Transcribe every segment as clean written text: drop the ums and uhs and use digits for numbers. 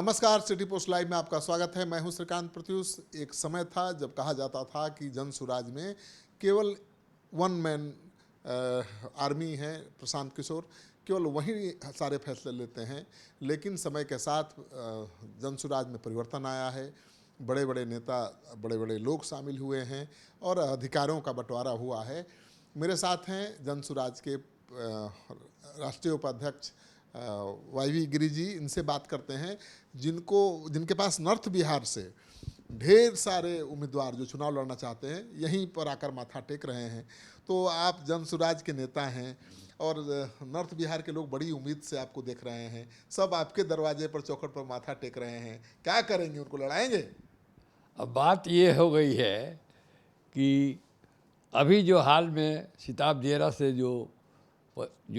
नमस्कार, city post live में आपका स्वागत है। मैं हूं श्रीकांत प्रत्युष। एक समय था जब कहा जाता था कि जन सुराज में केवल वन मैन आर्मी है, प्रशांत किशोर, केवल वही सारे फैसले लेते हैं। लेकिन समय के साथ जन सुराज में परिवर्तन आया है। बड़े बड़े नेता, बड़े बड़े लोग शामिल हुए हैं और अधिकारों का बंटवारा हुआ है। मेरे साथ हैं जन सुराज के राष्ट्रीय उपाध्यक्ष वाईवी गिरी जी। इनसे बात करते हैं जिनके पास नॉर्थ बिहार से ढेर सारे उम्मीदवार जो चुनाव लड़ना चाहते हैं यहीं पर आकर माथा टेक रहे हैं। तो आप जन सुराज के नेता हैं और नॉर्थ बिहार के लोग बड़ी उम्मीद से आपको देख रहे हैं। सब आपके दरवाजे पर, चौखट पर माथा टेक रहे हैं। क्या करेंगे? उनको लड़ाएंगे? अब बात ये हो गई है कि अभी जो हाल में सिताब दियरा से जो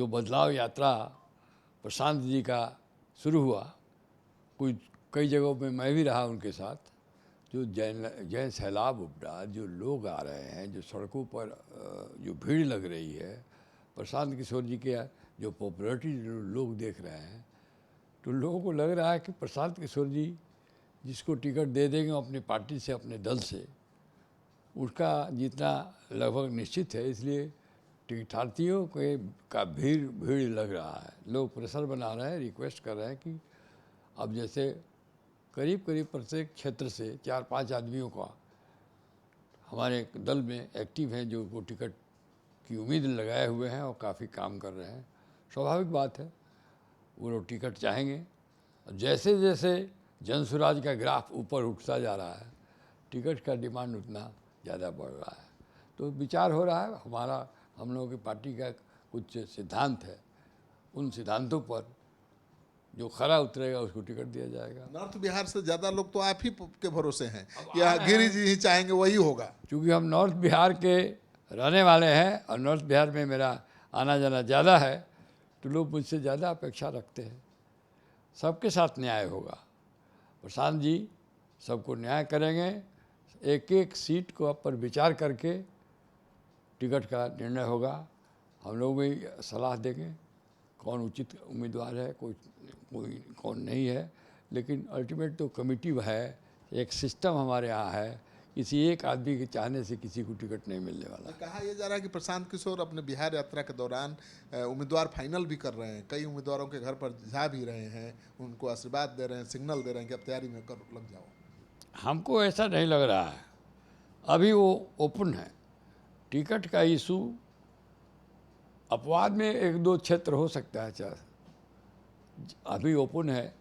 बदलाव यात्रा प्रशांत जी का शुरू हुआ, कई जगहों पे मैं भी रहा उनके साथ। जो जैन सैलाब उपड़ा, जो लोग आ रहे हैं, जो सड़कों पर जो भीड़ लग रही है, प्रशांत किशोर जी के जो पॉपुलरिटी लोग देख रहे हैं, तो लोगों को लग रहा है कि प्रशांत किशोर जी जिसको टिकट दे देंगे अपनी पार्टी से, अपने दल से, उसका जीतना लगभग निश्चित है। इसलिए टिकटार्थियों का भीड़ लग रहा है। लोग प्रेशर बना रहे हैं, रिक्वेस्ट कर रहे हैं कि अब जैसे करीब करीब प्रत्येक क्षेत्र से 4-5 आदमियों का हमारे दल में एक्टिव हैं जो वो टिकट की उम्मीद लगाए हुए हैं और काफ़ी काम कर रहे हैं। स्वाभाविक बात है, वो लोग टिकट चाहेंगे। जैसे जैसे जनसुराज का ग्राफ ऊपर उठता जा रहा है, टिकट का डिमांड उतना ज़्यादा बढ़ रहा है। तो विचार हो रहा है, हम लोगों की पार्टी का कुछ सिद्धांत है, उन सिद्धांतों पर जो खरा उतरेगा उसको टिकट दिया जाएगा। नॉर्थ बिहार से ज़्यादा लोग तो आप ही के भरोसे हैं या गिरी जी ही चाहेंगे वही होगा? चूँकि हम नॉर्थ बिहार के रहने वाले हैं और नॉर्थ बिहार में मेरा आना जाना ज़्यादा है, तो लोग मुझसे ज़्यादा अपेक्षा रखते हैं। सबके साथ न्याय होगा। प्रशांत जी सबको न्याय करेंगे। एक एक सीट को पर विचार करके टिकट का निर्णय होगा। हम लोग भी सलाह देंगे कौन उचित उम्मीदवार है, कोई कौन नहीं है। लेकिन अल्टीमेट तो कमेटी है, एक सिस्टम हमारे यहाँ है। किसी एक आदमी के चाहने से किसी को टिकट नहीं मिलने वाला। कहा यह जा रहा है कि प्रशांत किशोर अपने बिहार यात्रा के दौरान उम्मीदवार फाइनल भी कर रहे हैं। कई उम्मीदवारों के घर पर जा भी रहे हैं, उनको आशीर्वाद दे रहे हैं, सिग्नल दे रहे हैं कि अब तैयारी में कर लग जाओ। हमको ऐसा नहीं लग रहा है। अभी वो ओपन है। टिकट का इशू अपवाद में 1-2 क्षेत्र हो सकता है, अभी ओपन है।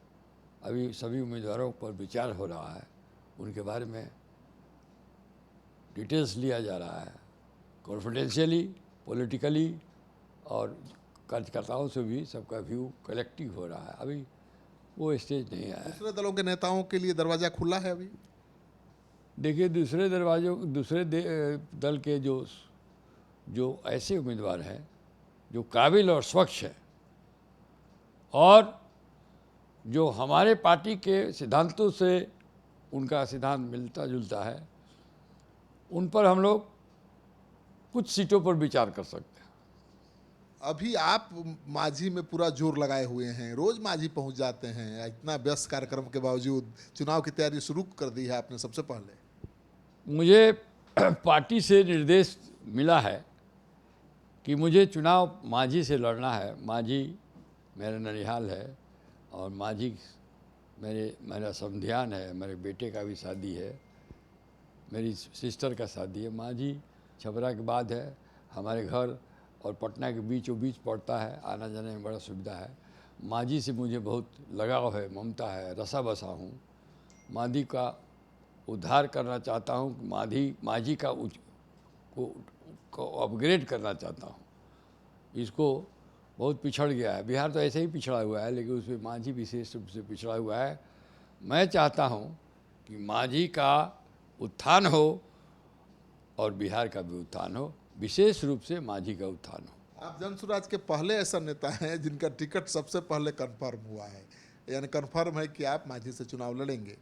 अभी सभी उम्मीदवारों पर विचार हो रहा है, उनके बारे में डिटेल्स लिया जा रहा है, कॉन्फिडेंशियली, पॉलिटिकली, और कार्यकर्ताओं से भी सबका व्यू कलेक्टिव हो रहा है। अभी वो स्टेज नहीं आया है। दूसरे दलों के नेताओं के लिए दरवाज़ा खुला है अभी? देखिए, दूसरे दल के जो ऐसे उम्मीदवार हैं जो काबिल और स्वच्छ है और जो हमारे पार्टी के सिद्धांतों से उनका सिद्धांत मिलता जुलता है, उन पर हम लोग कुछ सीटों पर विचार कर सकते हैं। अभी आप माझी में पूरा जोर लगाए हुए हैं, रोज माझी पहुंच जाते हैं। इतना व्यस्त कार्यक्रम के बावजूद चुनाव की तैयारी शुरू कर दी है आपने सबसे पहले। मुझे पार्टी से निर्देश मिला है कि मुझे चुनाव माझी से लड़ना है। माझी मेरा ननिहाल है और माझी मेरा समधियान है। मेरे बेटे का भी शादी है, मेरी सिस्टर का शादी है। माझी छपरा के बाद है। हमारे घर और पटना के बीचों बीच पड़ता है, आना जाने में बड़ा सुविधा है। माझी से मुझे बहुत लगाव है, ममता है, रसा बसा हूँ। माझी का उद्धार करना चाहता हूँ, माझी को अपग्रेड करना चाहता हूँ। इसको बहुत पिछड़ गया है। बिहार तो ऐसे ही पिछड़ा हुआ है, लेकिन उसमें माझी विशेष रूप से पिछड़ा हुआ है। मैं चाहता हूँ कि माझी का उत्थान हो और बिहार का भी उत्थान हो, विशेष रूप से माझी का उत्थान हो। आप जनसुराज के पहले ऐसा नेता हैं जिनका टिकट सबसे पहले कंफर्म हुआ है, यानी कंफर्म है कि आप माझी से चुनाव लड़ेंगे।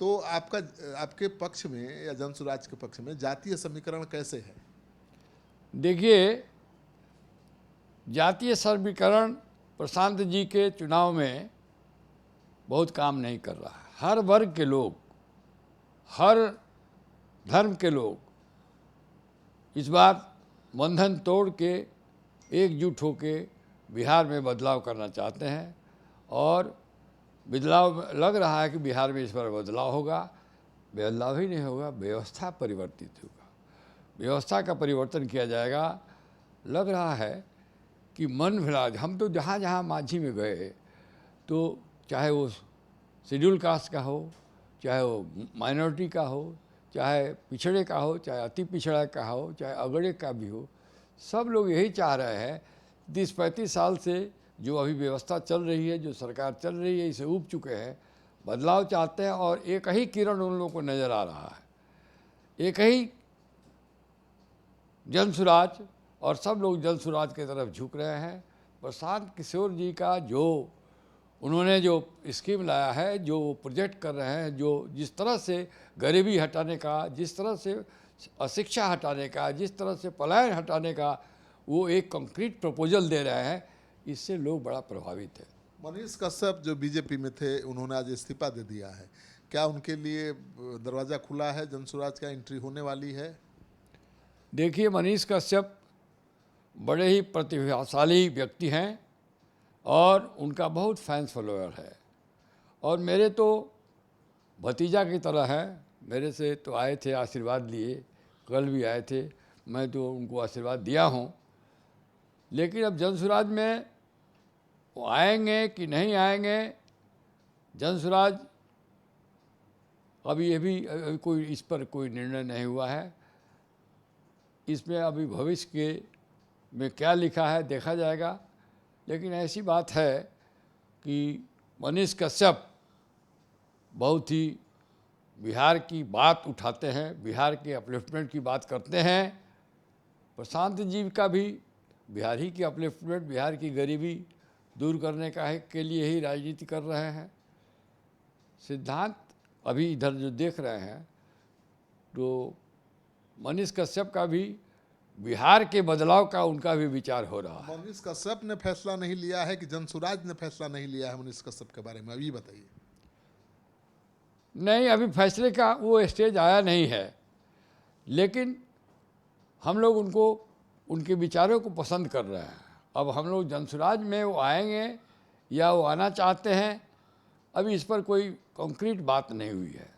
तो आपके पक्ष में या जनसुराज के पक्ष में जातीय समीकरण कैसे है? देखिए, जातीय समीकरण प्रशांत जी के चुनाव में बहुत काम नहीं कर रहा है। हर वर्ग के लोग, हर धर्म के लोग इस बार बंधन तोड़ के एकजुट होके बिहार में बदलाव करना चाहते हैं और बदलाव लग रहा है कि बिहार में इस बार बदलाव होगा। बदलाव ही नहीं होगा, व्यवस्था परिवर्तित होगा, व्यवस्था का परिवर्तन किया जाएगा। लग रहा है कि मन विलाज, हम तो जहाँ जहाँ मांझी में गए तो चाहे वो शेड्यूल कास्ट का हो, चाहे वो माइनॉरिटी का हो, चाहे पिछड़े का हो, चाहे अति पिछड़ा का हो, चाहे अगड़े का भी हो, सब लोग यही चाह रहे हैं। 30-35 साल से जो अभी व्यवस्था चल रही है, जो सरकार चल रही है, इसे ऊब चुके हैं, बदलाव चाहते हैं। और एक ही किरण उन लोगों को नज़र आ रहा है, एक ही जन सुराज, और सब लोग जन सुराज की तरफ झुक रहे हैं। प्रशांत किशोर जी का जो उन्होंने जो स्कीम लाया है, जो प्रोजेक्ट कर रहे हैं, जो जिस तरह से गरीबी हटाने का, जिस तरह से अशिक्षा हटाने का, जिस तरह से पलायन हटाने का वो एक कंक्रीट प्रपोजल दे रहे हैं, इससे लोग बड़ा प्रभावित है। मनीष कश्यप जो बीजेपी में थे, उन्होंने आज इस्तीफा दे दिया है। क्या उनके लिए दरवाज़ा खुला है, जनसुराज का एंट्री होने वाली है? देखिए, मनीष कश्यप बड़े ही प्रतिभाशाली व्यक्ति हैं और उनका बहुत फैंस फॉलोअर है और मेरे तो भतीजा की तरह है। मेरे से तो आए थे, आशीर्वाद लिए, कल भी आए थे, मैं तो उनको आशीर्वाद दिया हूँ। लेकिन अब जनसुराज में वो आएंगे कि नहीं आएंगे, जनसुराज अभी कोई इस पर कोई निर्णय नहीं हुआ है। इसमें अभी भविष्य के में क्या लिखा है देखा जाएगा। लेकिन ऐसी बात है कि मनीष कश्यप बहुत ही बिहार की बात उठाते हैं, बिहार के अपलिफ्टमेंट की बात करते हैं। प्रशांत जी का भी बिहार ही की अपलिफ्टमेंट, बिहार की गरीबी दूर करने का है के लिए ही राजनीति कर रहे हैं। सिद्धांत अभी इधर जो देख रहे हैं तो मनीष कश्यप का भी बिहार के बदलाव का उनका भी विचार हो रहा है। मनीष कश्यप ने फैसला नहीं लिया है कि जनसुराज ने फैसला नहीं लिया है मनीष कश्यप के बारे में, अभी बताइए। नहीं, अभी फैसले का वो स्टेज आया नहीं है, लेकिन हम लोग उनको, उनके विचारों को पसंद कर रहे हैं। अब हम लोग जनसुराज में वो आएंगे या वो आना चाहते हैं, अभी इस पर कोई कंक्रीट बात नहीं हुई है।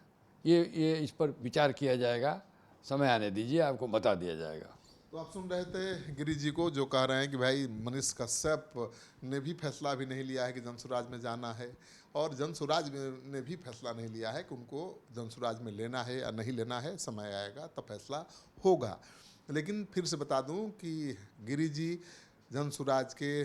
ये इस पर विचार किया जाएगा, समय आने दीजिए, आपको बता दिया जाएगा। तो आप सुन रहे थे गिरी जी को, जो कह रहे हैं कि भाई मनीष कश्यप ने भी फैसला अभी नहीं लिया है कि जनसुराज में जाना है, और जनसुराज ने भी फैसला नहीं लिया है कि उनको जनसुराज में लेना है या नहीं लेना है। समय आएगा तब फैसला होगा। लेकिन फिर से बता दूं कि गिरी जी जनसुराज के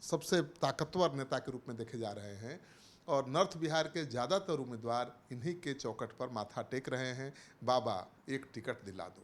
सबसे ताकतवर नेता के रूप में देखे जा रहे हैं और नॉर्थ बिहार के ज़्यादातर उम्मीदवार इन्हीं के चौखट पर माथा टेक रहे हैं, बाबा एक टिकट दिला दो।